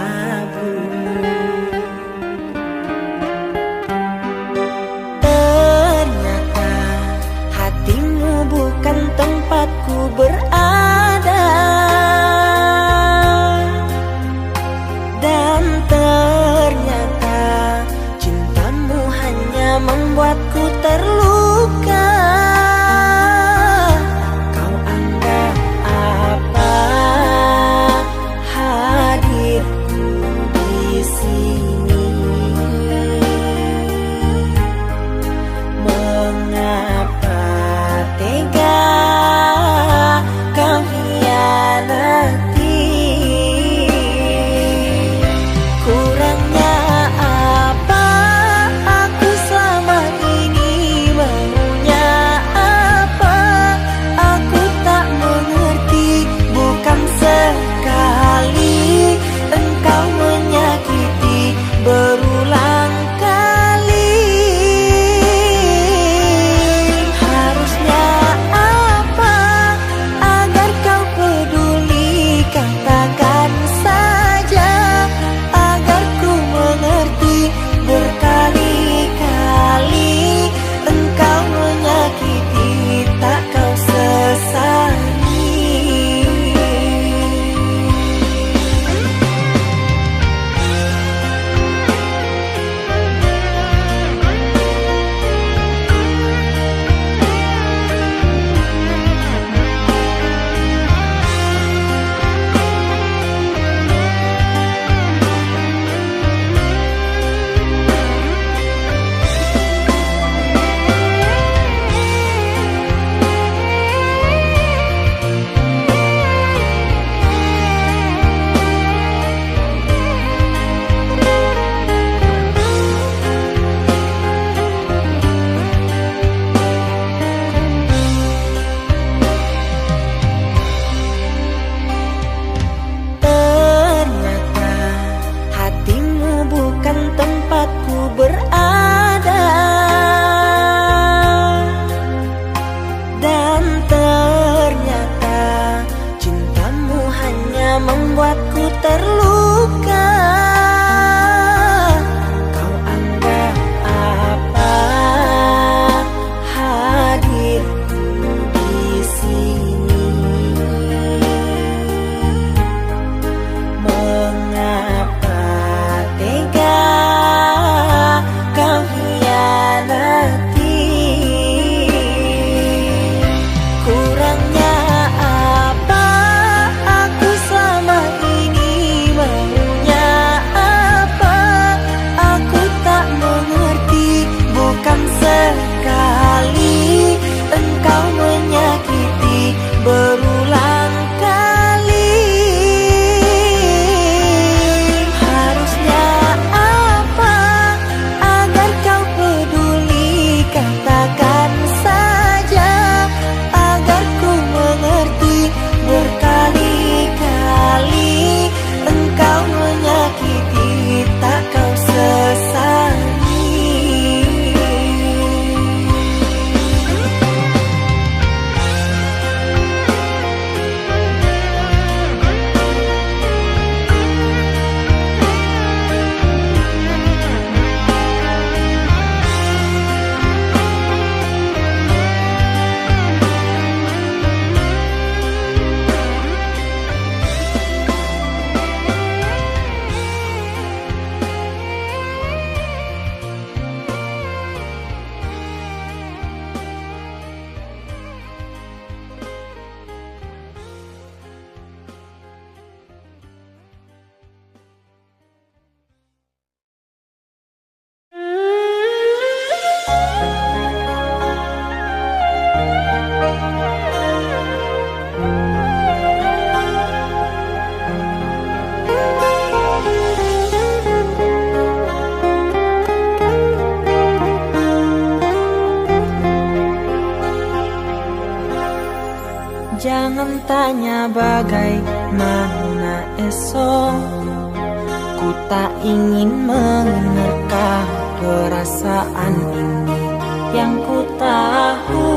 labu. Ternyata hatimu bukan tempatku berada, dan ternyata cintamu hanya membuatku terluka. Kau anggap apa hadirku di sini? Mengapa tega kau hianati? Kurangnya apa aku selama ini? Maunya apa aku tak mengerti. Bukan sekali engkau menyakiti, berulang kali. Harusnya apa agar kau peduli? Katakan saja agar ku mengerti. Berkali-kali engkau menyakiti, tak kau sesali. Ternyata hatimu bukan tempatku berada, dan ternyata cintamu hanya membuatku terluka. Kau anggap apa hadirku di sini? Mengapa tega kau hianati? Kurangnya apa aku selama ini? Maunya apa aku tak mengerti. Bukan sekali engkau menyakiti, berulang kali. Harusnya apa agar kau peduli? Katakan saja agar ku mengerti. Berkali-kali engkau menyakiti, tak kau sesali. Jangan tanya bagaimana esok, ku tak ingin menerka perasaan ini. Yang ku tahu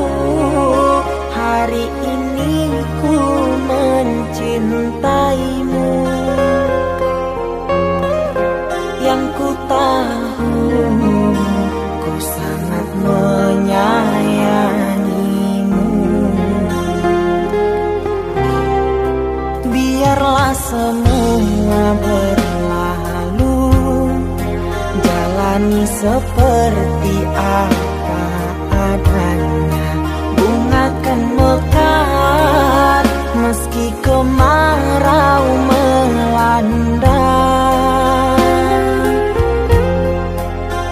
hari ini ku mencintaimu. seperti apa adanya. Bunga kan mekar meski kemarau melanda.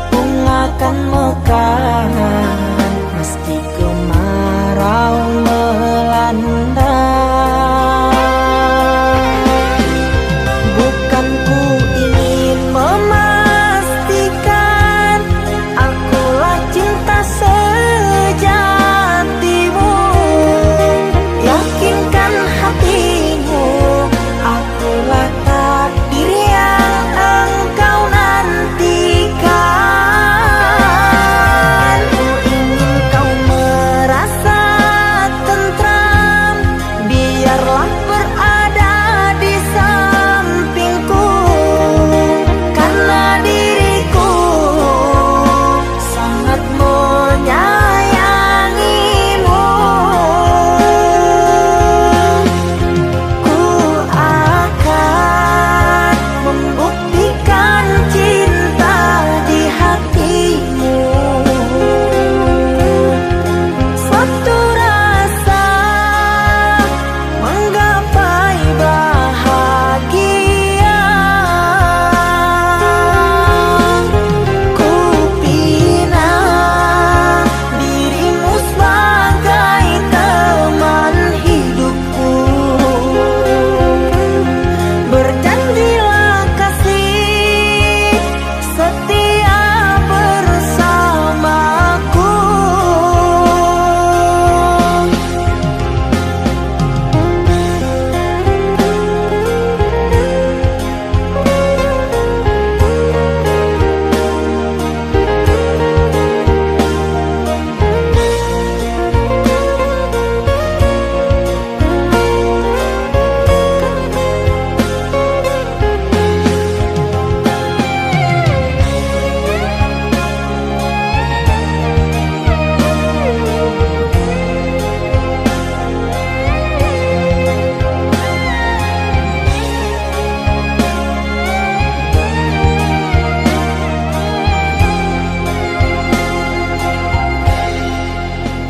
Bunga kan mekar meski kemarau melanda. Bukan ku ingin memastikan akulah cinta sejatimu. Yakinkan hatimu, akulah takdir yang engkau nantikan. Ku ingin kau merasa tentram, biarlah berada di sampingku, karena diriku sangat menyayangimu. Ku akan membuktikan cinta di hatimu. Satu rasa menggapai bahagia. Ku pinang dirimu sebagai teman hidupku. Berjanjilah kasih setia bersamaku.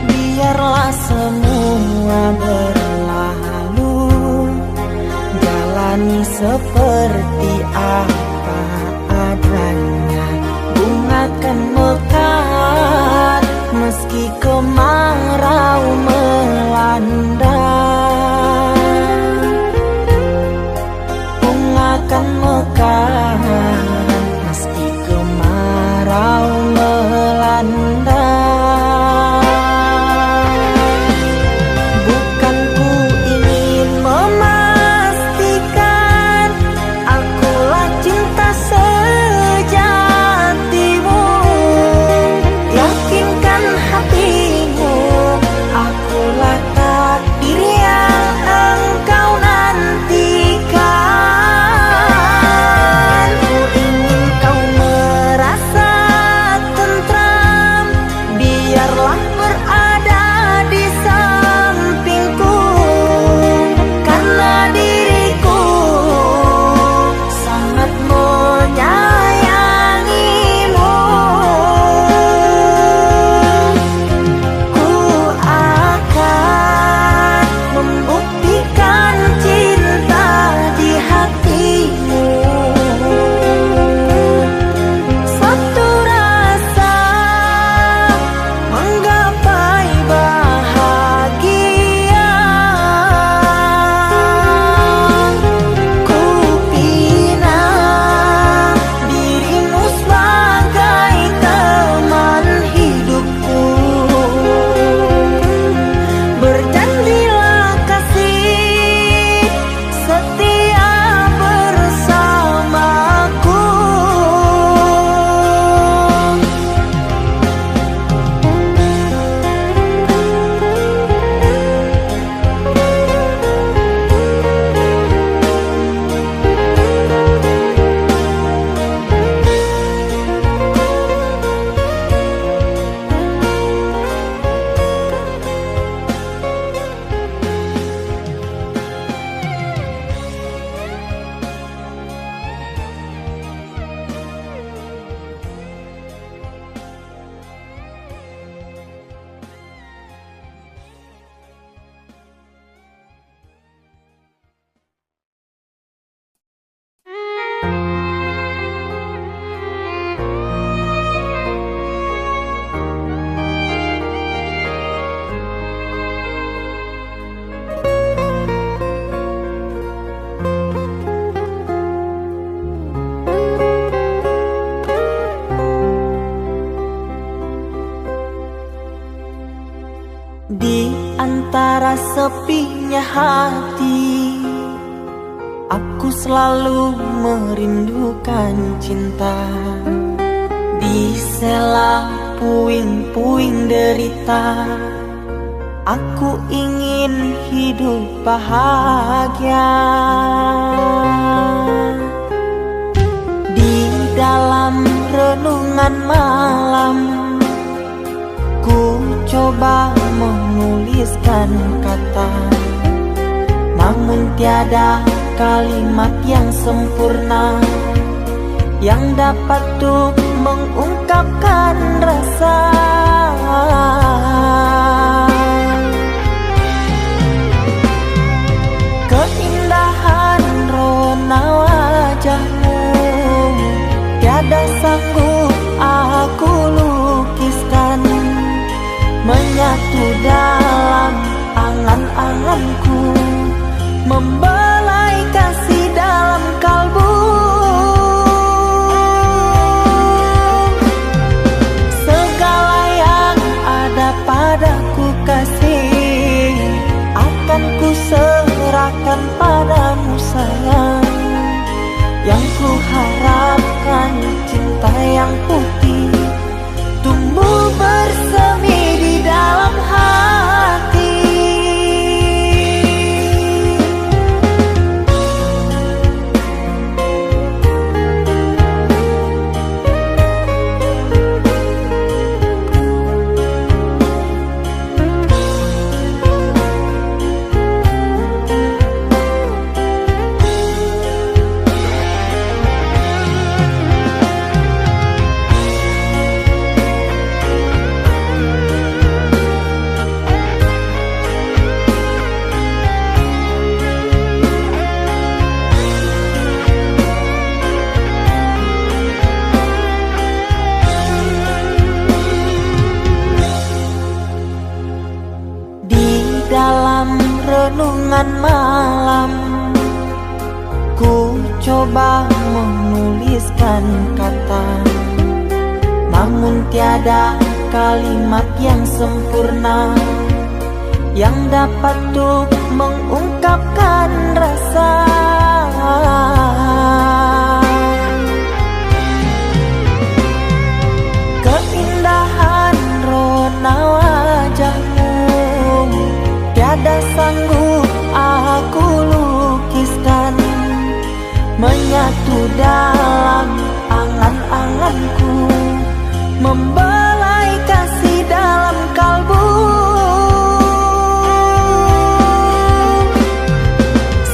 Biarlah semua berlalu, jalani seperti apa adanya. Bunga kan mekar meski kemarau melanda. Bunga kan mekar meski kemarau melanda. Bukan ku ingin memastikan Di antara sepinya hati, aku selalu merindukan cinta. Di sela puing-puing derita, aku ingin hidup bahagia. Di dalam renungan malam, ku coba menuliskan kata, namun tiada kalimat yang sempurna yang dapat untuk mengungkapkan rasa. Keindahan rona wajahmu tiada sanggup aku lukiskan, menyatu dalam angan-anganku, membelai kasih dalam kalbu. Segala yang ada padaku kasih, akan ku serahkan padamu sayang. Yang ku harapkan cinta yang putih tumbuh bersemi di dalam hati. Dalam renungan malam, ku coba menuliskan kata, namun tiada kalimat yang sempurna yang dapat untuk mengungkapkan rasa. Keindahan rona wajahmu tiada sanggup aku lukiskan, menyatu dalam angan-anganku, membelai kasih dalam kalbu.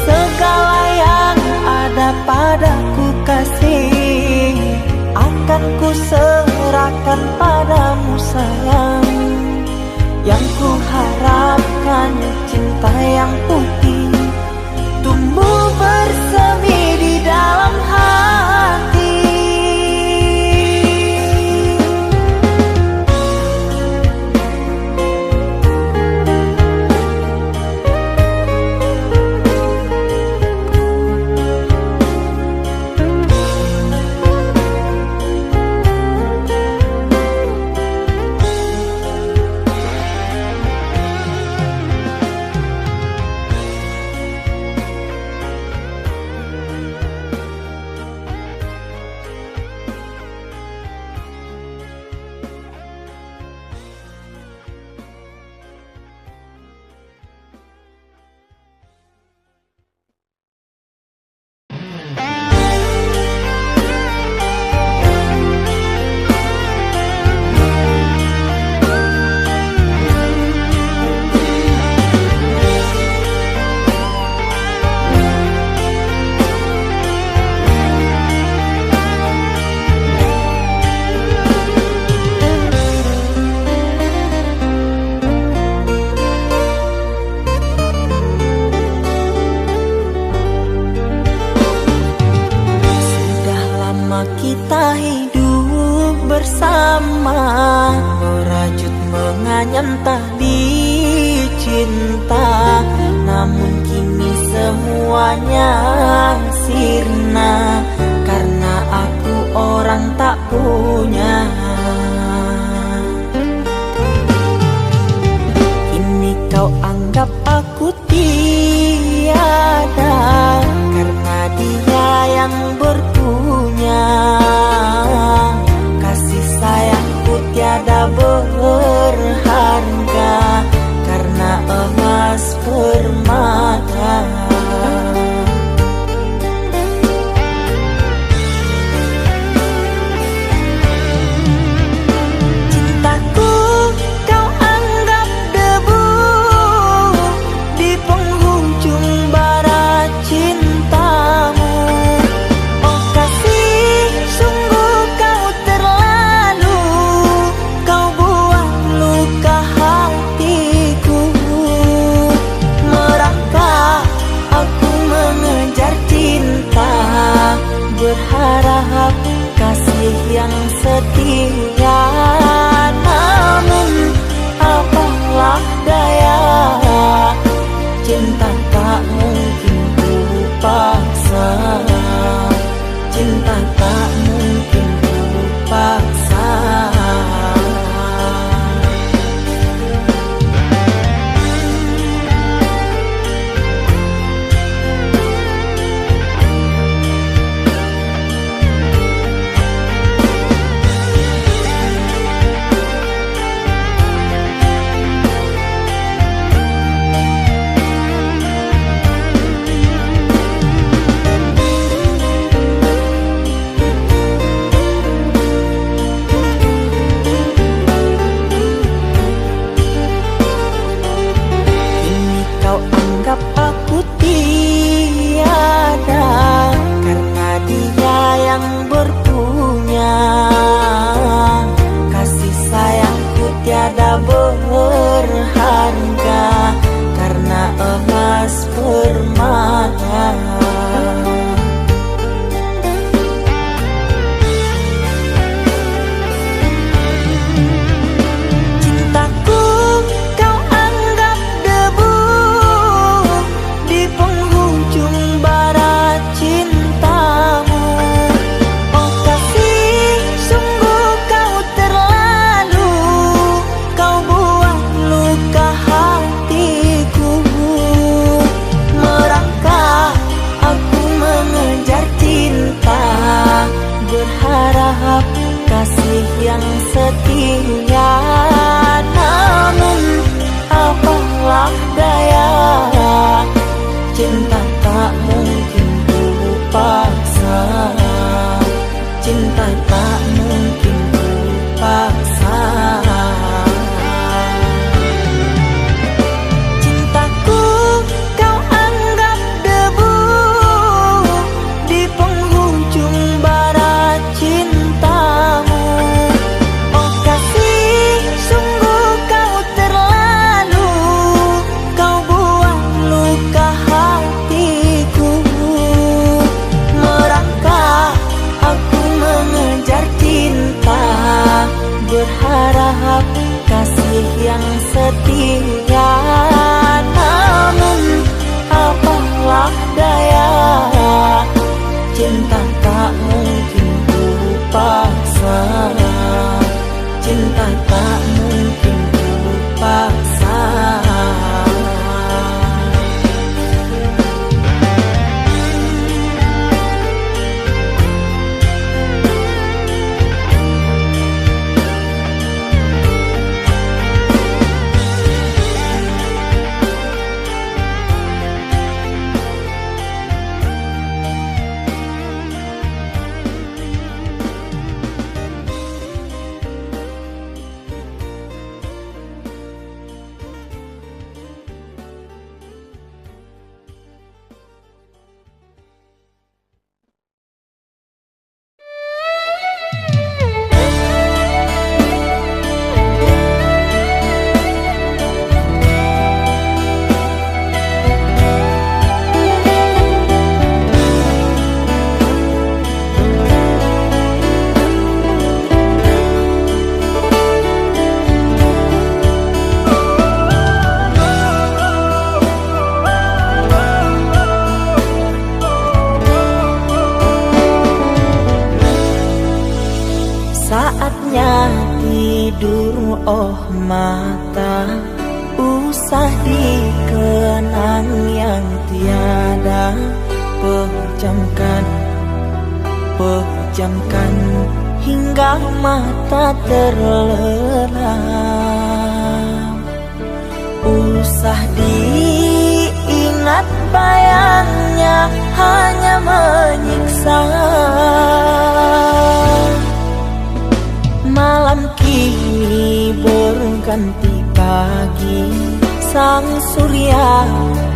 Segala yang ada padaku kasih, akan ku serahkan padamu sayang. Yang ku harapkan cinta yang putih tumbuh bersemi di dalam hati. Kita hidup bersama, merajut menganyam tali cinta, namun kini semuanya sirna karena aku orang tak punya. berharap kasih yang setia. Namun apalah daya, cinta tak mungkin ku paksa. Cinta tak mungkin ku paksa. Berharga karena emas permata. Cintaku kau anggap debu di penghujung bara cintamu. Oh kasih, sungguh kau terlalu, kau buat luka hatiku. Merangkak aku mengejar cinta, berharap kasih yang setia. Namun apalah daya, cinta tak mungkin ku paksa. Cinta tak mungkin ku paksa. Cintaku kau anggap debu di penghujung bara cintamu. Oh kasih, sungguh kau terlalu, kau buat luka hatiku. Merangkak aku mengejar cinta, berharap kasih yang setia. Namun apalah daya, cinta tak mungkin ku paksa. Cinta tak mungkin ku paksa. Saatnya tidur, oh mata, usah dikenang yang tiada. Pejamkan hingga mata terlelap. Usah diingat bayangnya, hanya menyiksa. Malam kini berganti pagi, sang surya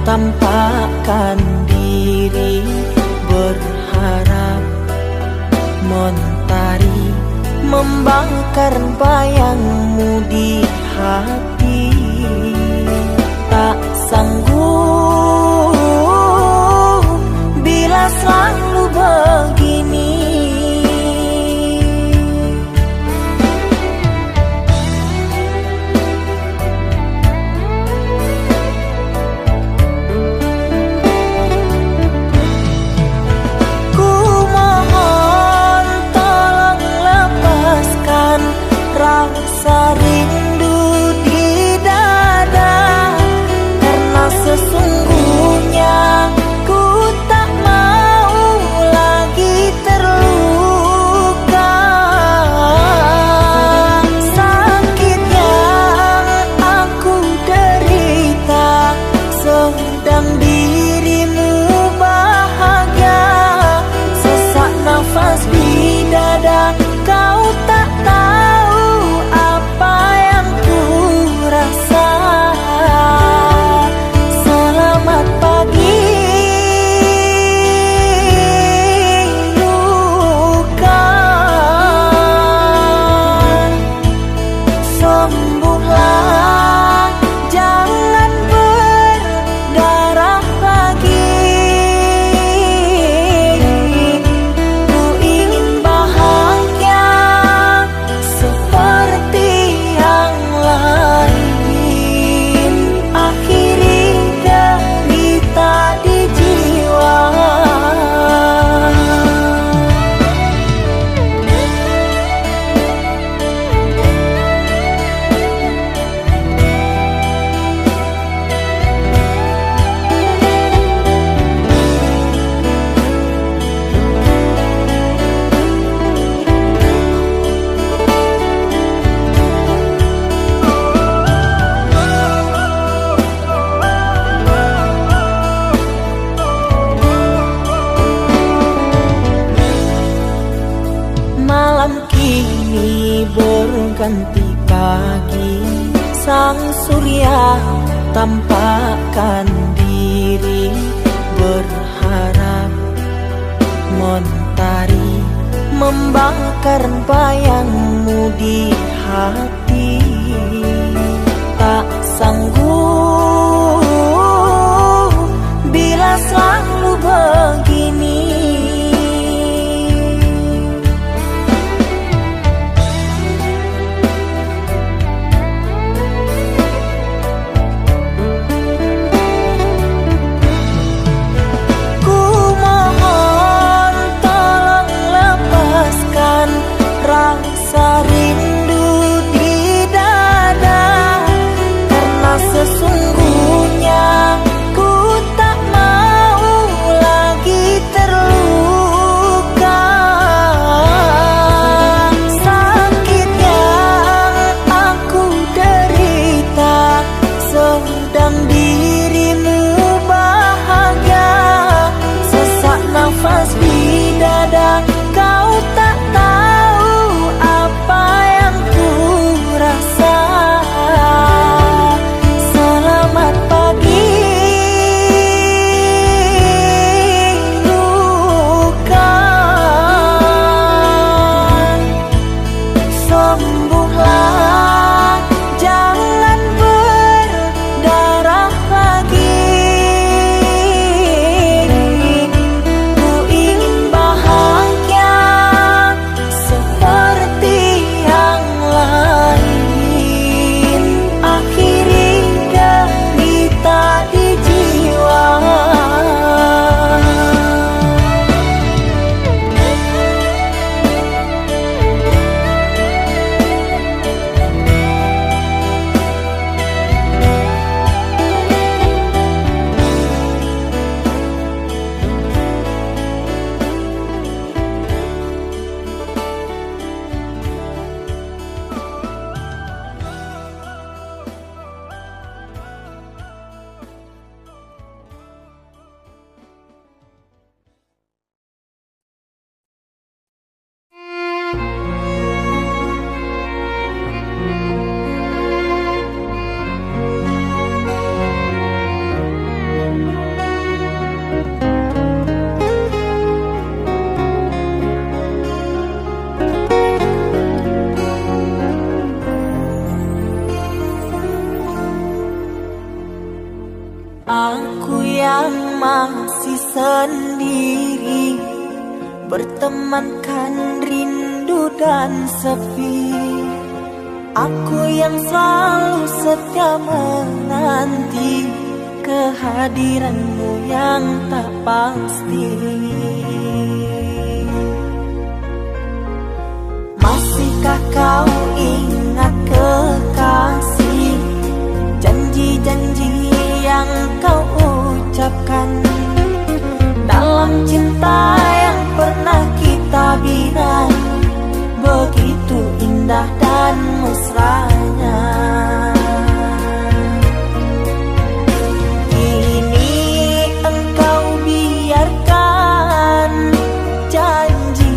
tampakkan diri, berharap mentari membakar bayangmu di hati. Tak sanggup bila selalu begini, di dada, kau tak tahu apa yang ku rasa. Selamat pagi luka, sembuhlah, jangan berdarah lagi. Ku ingin bahagia seperti yang lain, akhiri derita di jiwa. Malam kini berganti pagi, sang surya tampakkan diri, berharap mentari membakar bayangmu di hati. Tak sanggup bila selalu begini. Ku mohon tolong lepaskan rasa rindu di dada, karena sesungguhnya ku tak mau lagi terluka. Sakit yang aku derita, sedang dirimu bahagia. Sesak nafas di dada, kau tak tahu apa yang ku rasa. Selamat pagi luka, sembuhlah, jangan berdarah lagi. Ku ingin bahagia seperti yang lain, akhiri derita di jiwa. Aku yang masih sendiri, bertemankan rindu dan sepi. Aku yang selalu setia menanti kehadiranmu yang tak pasti. Masihkah kau ingat kekasih, janji-janji yang kau ucapkan dalam cinta yang pernah kita bina, begitu indah dan mesranya. Kini engkau biarkan janji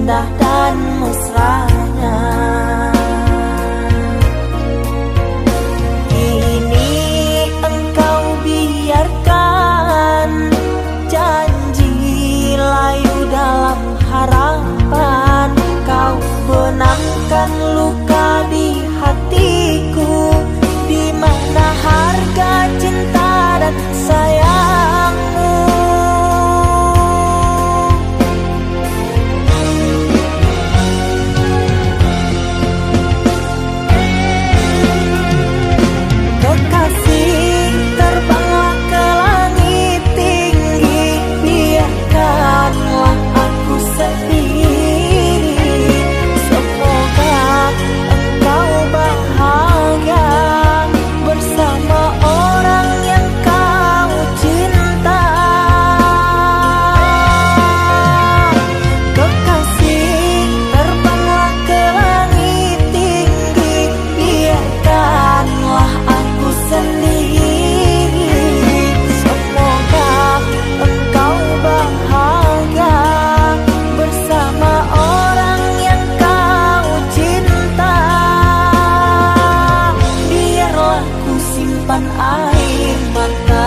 indah dan mesranya. Kini engkau biarkan janji layu dalam harapan. Kau benamkan luka di hatiku, di mana harga cinta dan sayangmu. Kekasih, terbanglah ke langit tinggi, biarkanlah aku sendiri. Semoga engkau bahagia bersama orang yang kau cinta. Kekasih, terbanglah ke langit tinggi, biarkanlah aku sendiri. Semoga engkau bahagia bersama orang yang kau cinta. Biarlah ku simpan air mata.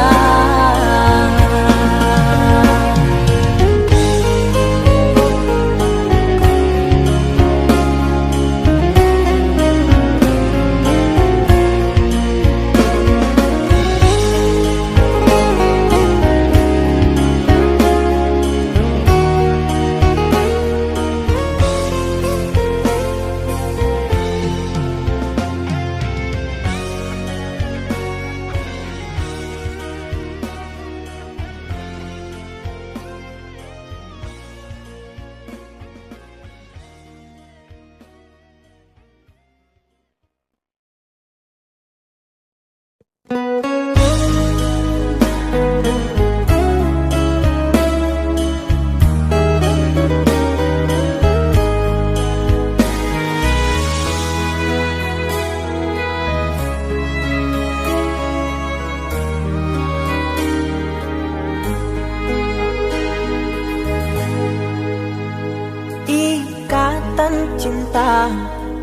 Ikatan cinta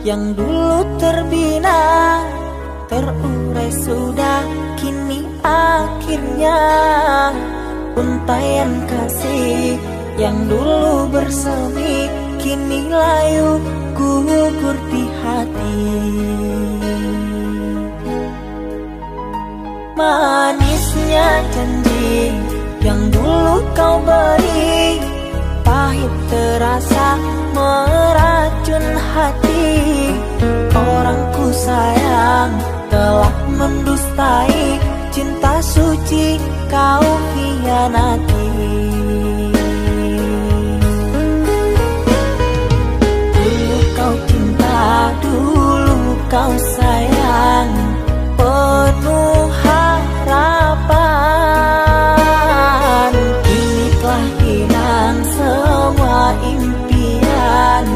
yang dulu terbina, terurai sudah kini akhirnya. Untaian kasih yang dulu bersemi, kini layu gugur di hati. Manisnya janji yang dulu kau beri, pahit terasa meracun hati. Orang ku sayang telah mendustai, cinta suci kau hianati. Dulu kau cinta, dulu kau sayang, penuh harapan. Kini telah hilang semua impian,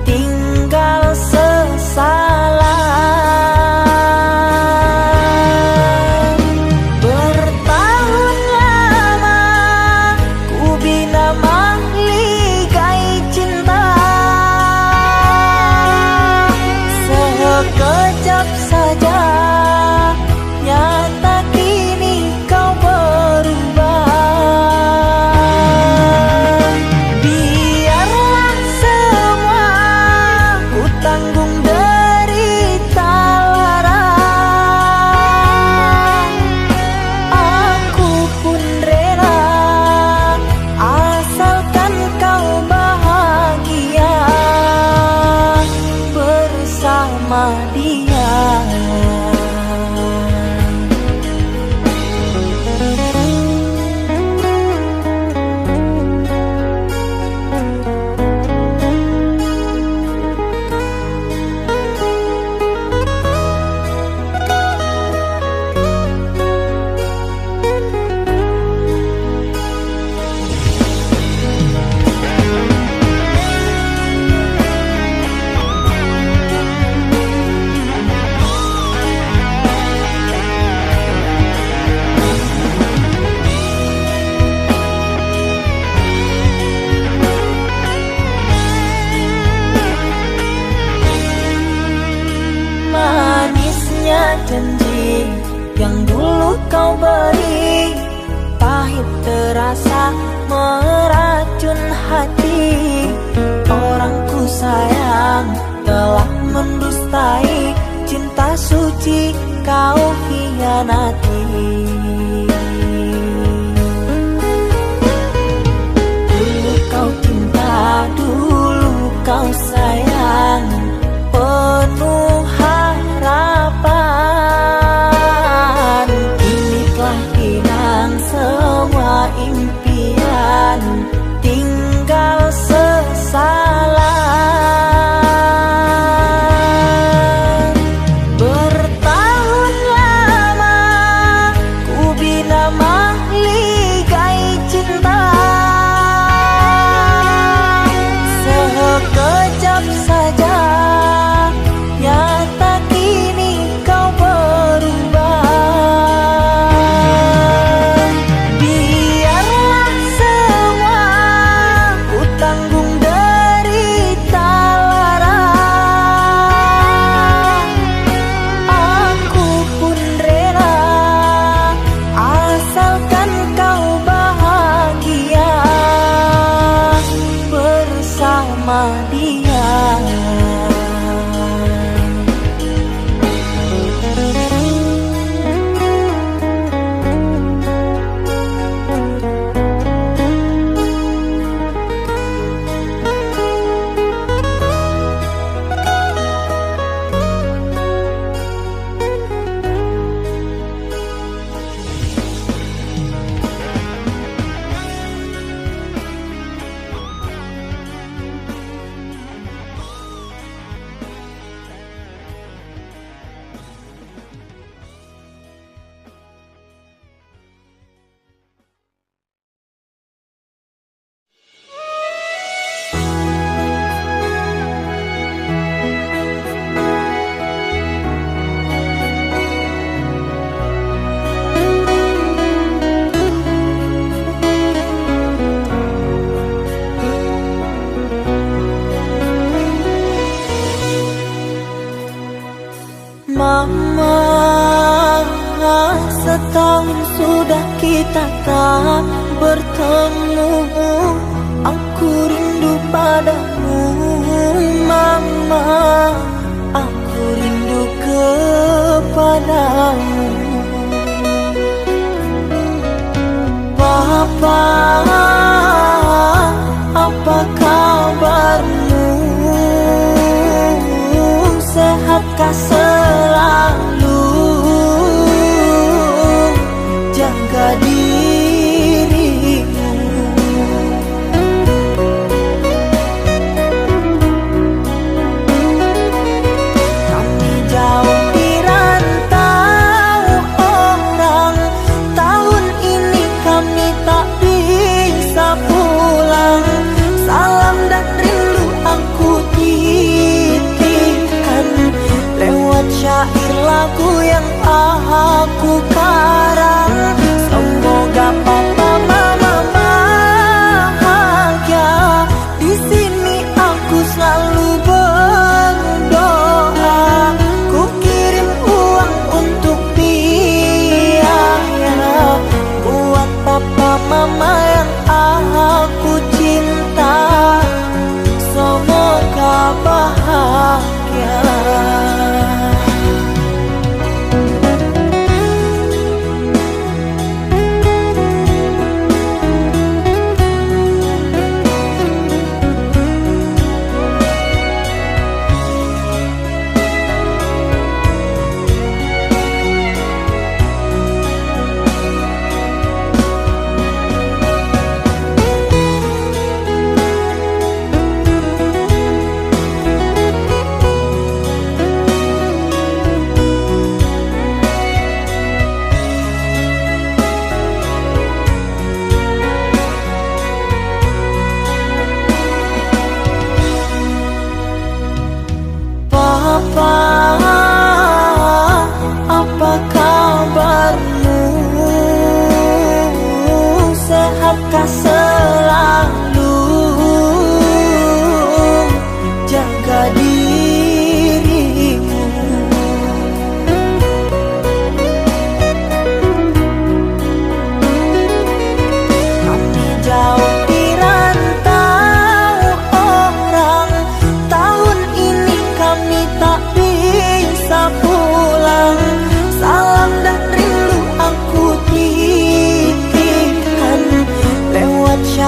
tinggal sesalan. Bertahun lama janji yang dulu kau beri, pahit terasa meracun hati. Orang ku sayang telah mendustai cinta suci kau hianati. Dulu kau cinta, dulu kau sayang, penuh harapan. Kini telah hilang semua impian, tinggal sesalan. Bertahun lama ku bina mahligai cinta, sekejap saja nyata kini kau berubah. Biarlah semua ku tanggung derita lara, aku pun rela asalkan kau bahagia bersama dia. Mama, setahun sudah kita tak bertemu. Aku rindu padamu, Mama. Aku rindu kepadamu. Papa, apa kabarmu? Sehatkah selalu? Jaga dirimu. Kami jauh di rantau orang, tahun ini kami tak bisa pulang. Salam dan rindu aku titipkan lewat syair lagu yang aku karang. Semoga papa mama bahagia. Di sini aku selalu berdoa. Ku kirim uang untuk biaya buat papa mama yang aku cinta. Semoga bahagia.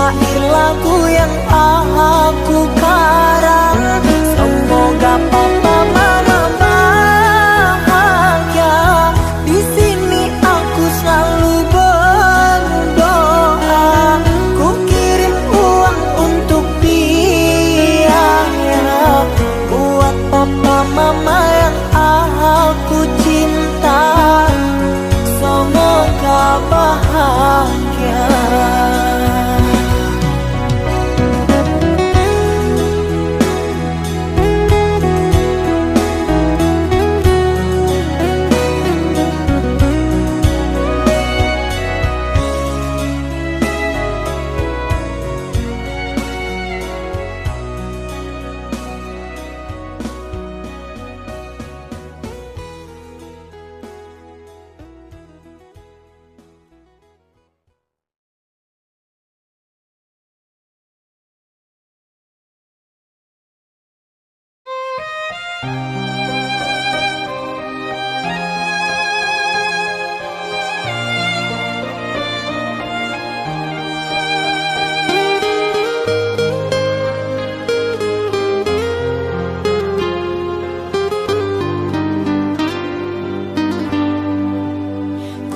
syair lagu yang aku karang. Semoga papa mama bahagia. Di sini aku selalu berdoa. Ku kirim uang untuk biaya buat papa mama yang aku cinta. Semoga bahagia.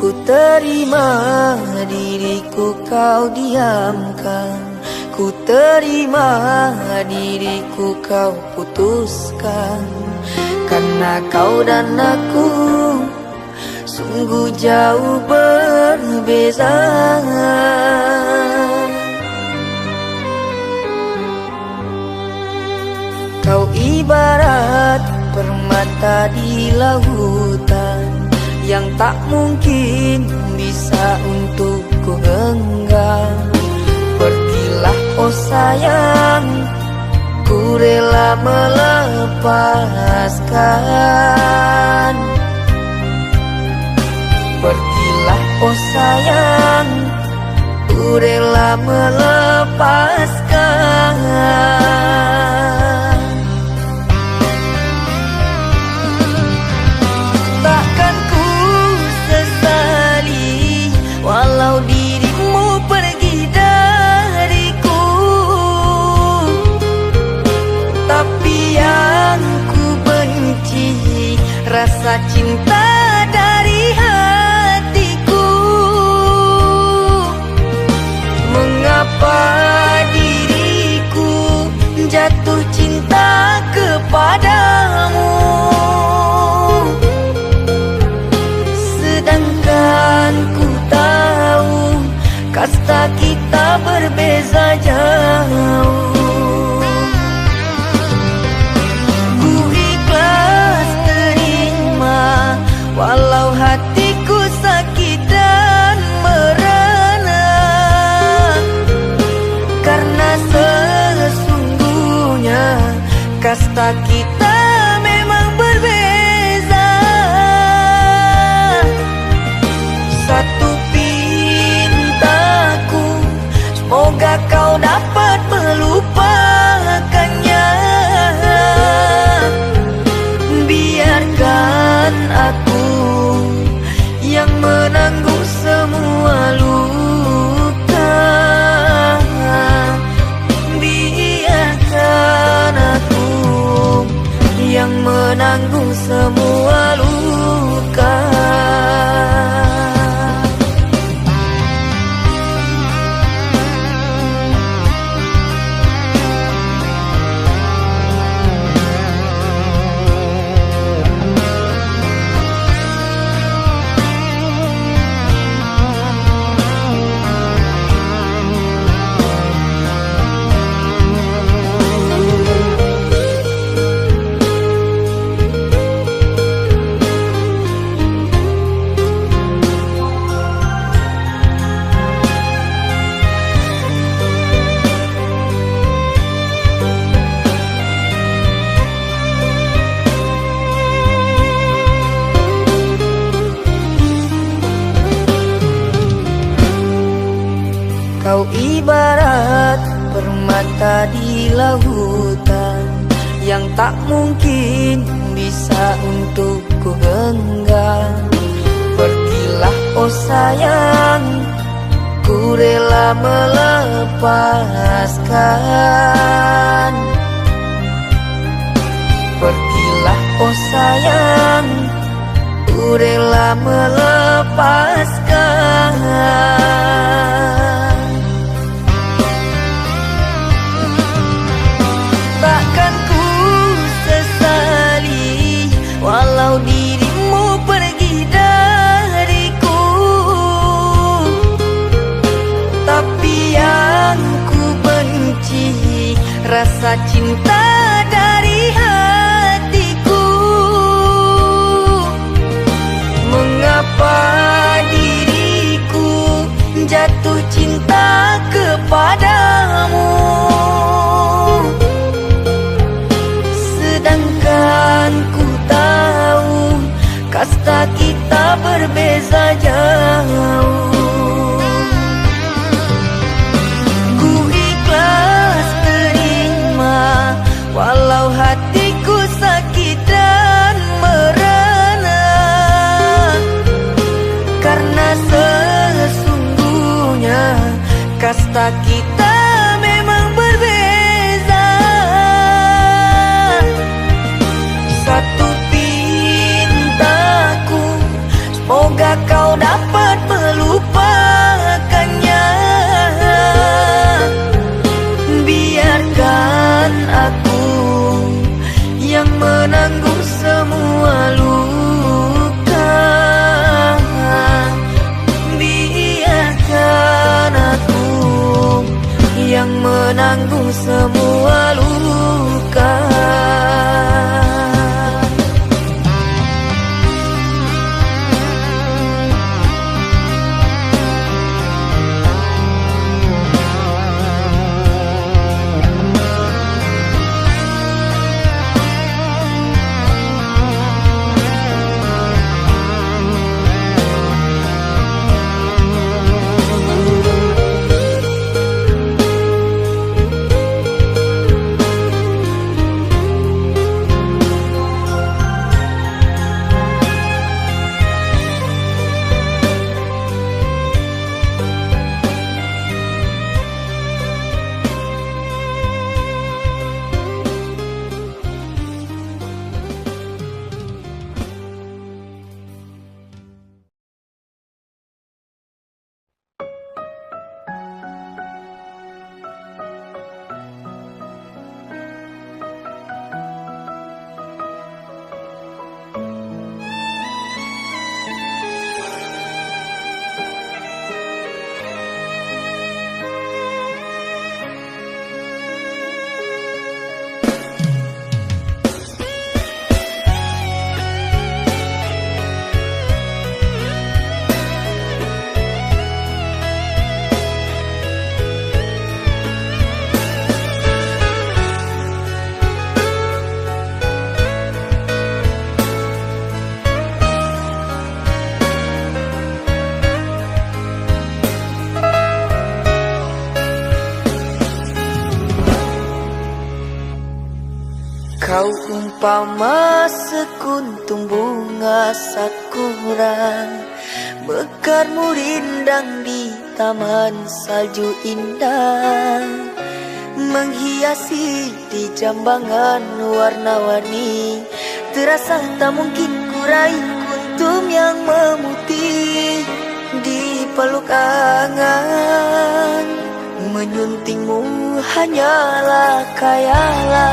Ku terima diriku kau diamkan, ku terima diriku kau putuskan. Karena kau dan aku sungguh jauh berbeza. Kau ibarat permata di lautan yang tak mungkin bisa untuk ku genggam. Pergilah oh sayang, ku rela melepaskan. Pergilah oh sayang, ku rela melepaskan. Takkan ku sesali walau dirimu pergi dariku. Tapi yang ku benci rasa cinta dari hatiku. Mengapa diriku jatuh cinta kepadamu, sedangkan ku tahu kasta kita berbeza jauh. Ku ikhlas terima walau hatiku sakit dan merana. Karena sesungguhnya kasta kita memang berbeza. Satu pintaku, semoga kau dapat melupakannya. Biarkan aku yang menanggung semua luka. Biarkan aku yang menanggung semua luka. Kau ibarat permata di lautan yang tak mungkin bisa untuk ku genggam. Pergilah oh sayang, ku rela melepaskan. melepaskan. Pergilah oh sayang, ku rela melepaskan. Takkan ku sesali walau dirimu pergi dariku, tapi yang ku benci rasa cinta dari hatiku. Mengapa diriku jatuh cinta kepadamu, sedangkan ku tahu kasta kita berbeza jauh. Ku ikhlas terima walau hatiku sakit dan merana, karena sesungguhnya kasta kita memang berbeza. Satu pintaku, semoga kau dapat melupakannya. Biarkan aku yang menanggung semua luka. Biarkan aku yang menanggung semua luka. Kau umpama sekuntum bunga sakura, mekarmu rindang di taman salju indah, menghiasi di jambangan warna-warni. Terasa tak mungkin kurai kuntum yang memutih di peluk angan. Menyuntingmu hanyalah khayalan,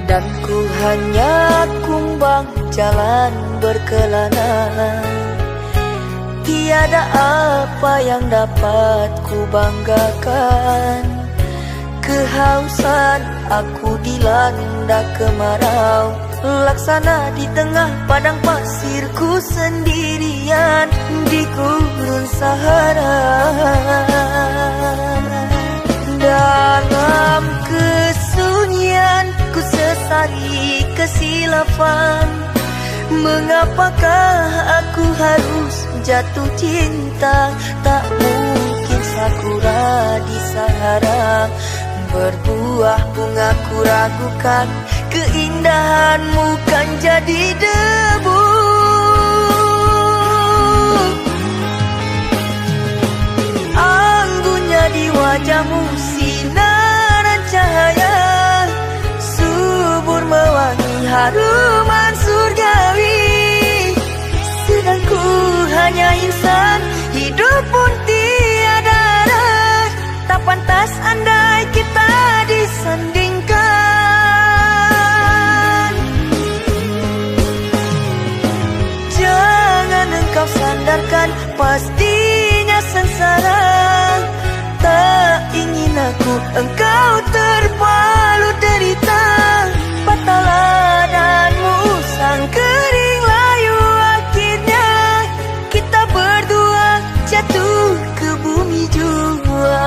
dan ku hanya kumbang jalan berkelana. Tiada apa yang dapat ku banggakan. Kehausan aku dilanda kemarau, laksana di tengah padang pasirku sendirian di gurun Sahara. Dalam kesunyian ku sesali kesilafan. Mengapakah aku harus jatuh cinta? Tak mungkin sakura di Sahara berbuah bunga, ku ragukan keindahanmu kan jadi debu. hidup pun tiada arah. Tak pantas andai kita disandingkan. Jangan engkau sandarkan, pastinya sengsara. Tak ingin aku engkau terpalu derita. Patahlah dan musang kering layu, akhirnya kita berdua jatuh ke bumi jua.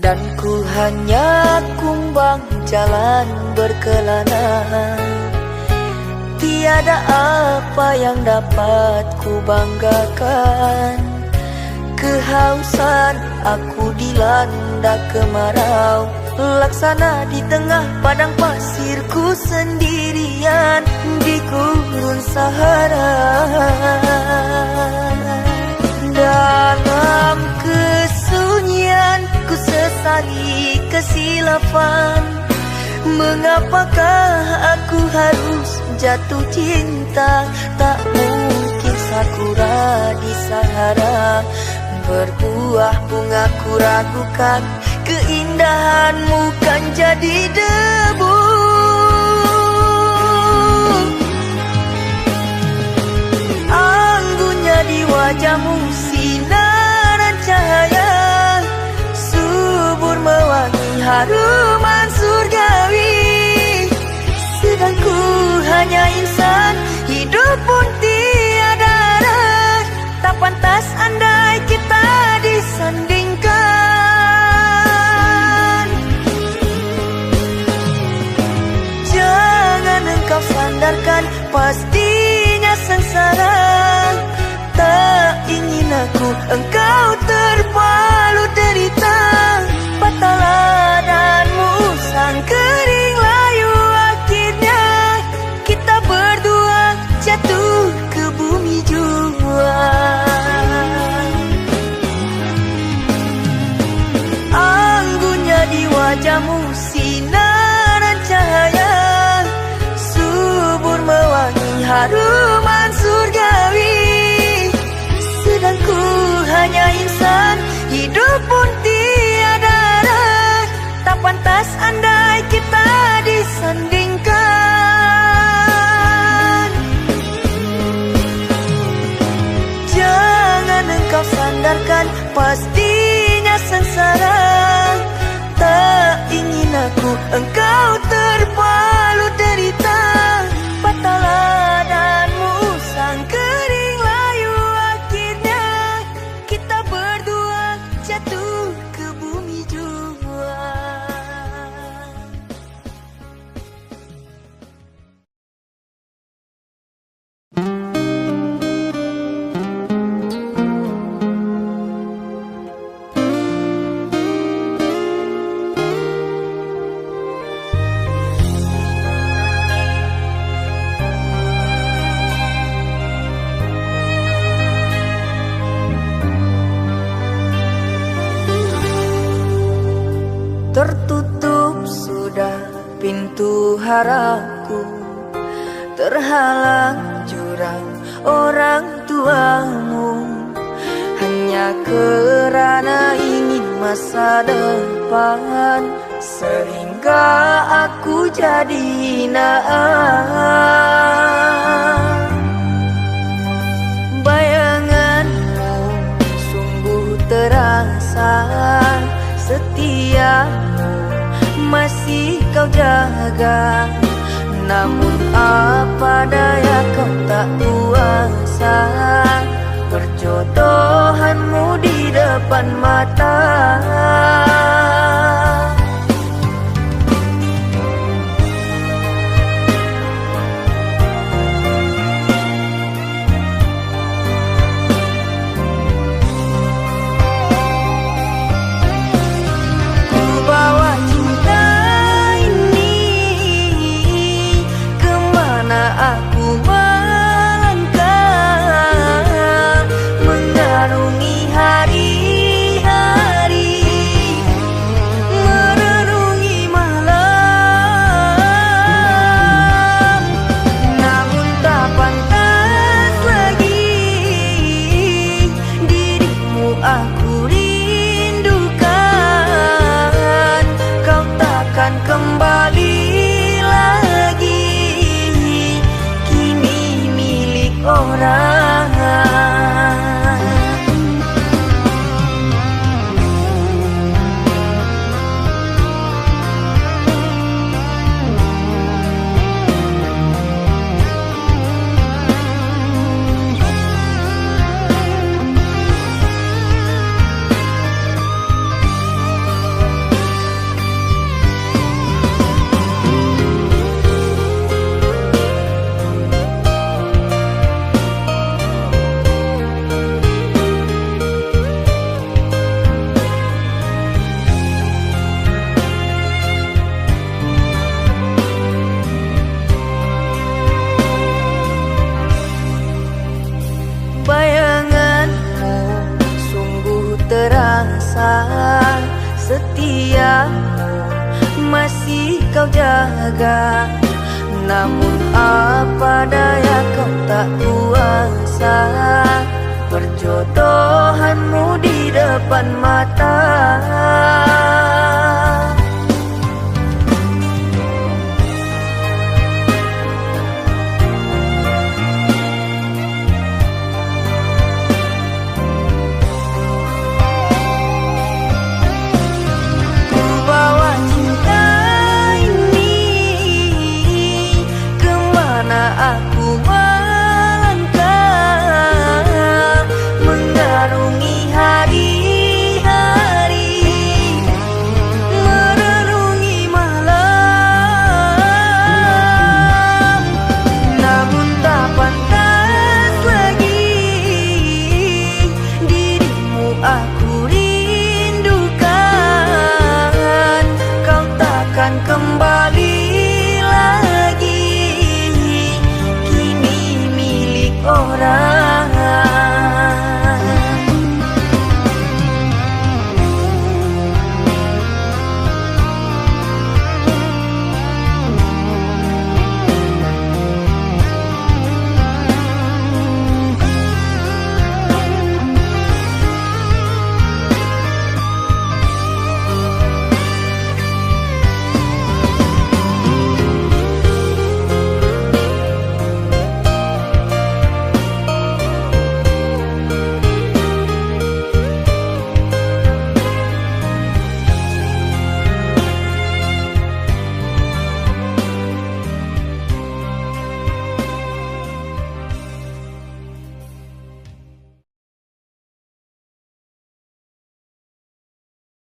Dan ku hanya kumbang jalan berkelana. Tiada apa yang dapat ku banggakan. Kehausan aku dilanda kemarau, laksana di tengah padang pasirku sendirian di gurun Sahara. Dalam kesunyian ku sesali kesilapan. Mengapakah aku harus jatuh cinta? Tak mungkin sakura di Sahara berbuah bunga, ku ragukan keindahanmu kan jadi debu. Anggunnya di wajahmu sinaran cahaya, subur mewangi haruman surgawi. Sedang ku hanya insan, hidup pun tiada arah. Tak pantas andai kita disandingkan. Jangan engkau sandarkan, pastinya sengsara. Tak ingin aku engkau terpalu derita. Patahlah dan musang kering layu, akhirnya kita berdua jatuh ke bumi jua. Anggunnya di wajahmu sinaran cahaya, subur mewangi haruman surgawi. Sedang ku hanya insan, hidup pun tiada arah. Tak pantas andai kita disandingkan. Jangan engkau sandarkan, pastinya sengsara. Tak ingin aku engkau terpalu derita. Patahlah dan musang kering layu, akhirnya kita berdua jatuh ke bumi jua. Tertutup sudah pintu harapku, terhalang jurang orang tuamu. Hanya kerana ingin masa depan, sehingga aku jadi naas. Bayanganmu sungguh terasa, setiamu masih kau jaga. Namun apa daya kau tak kuasa, perjodohanmu di depan mata. rasa setiamu masih kau jaga. Namun apa daya kau tak kuasa, perjodohanmu di depan mata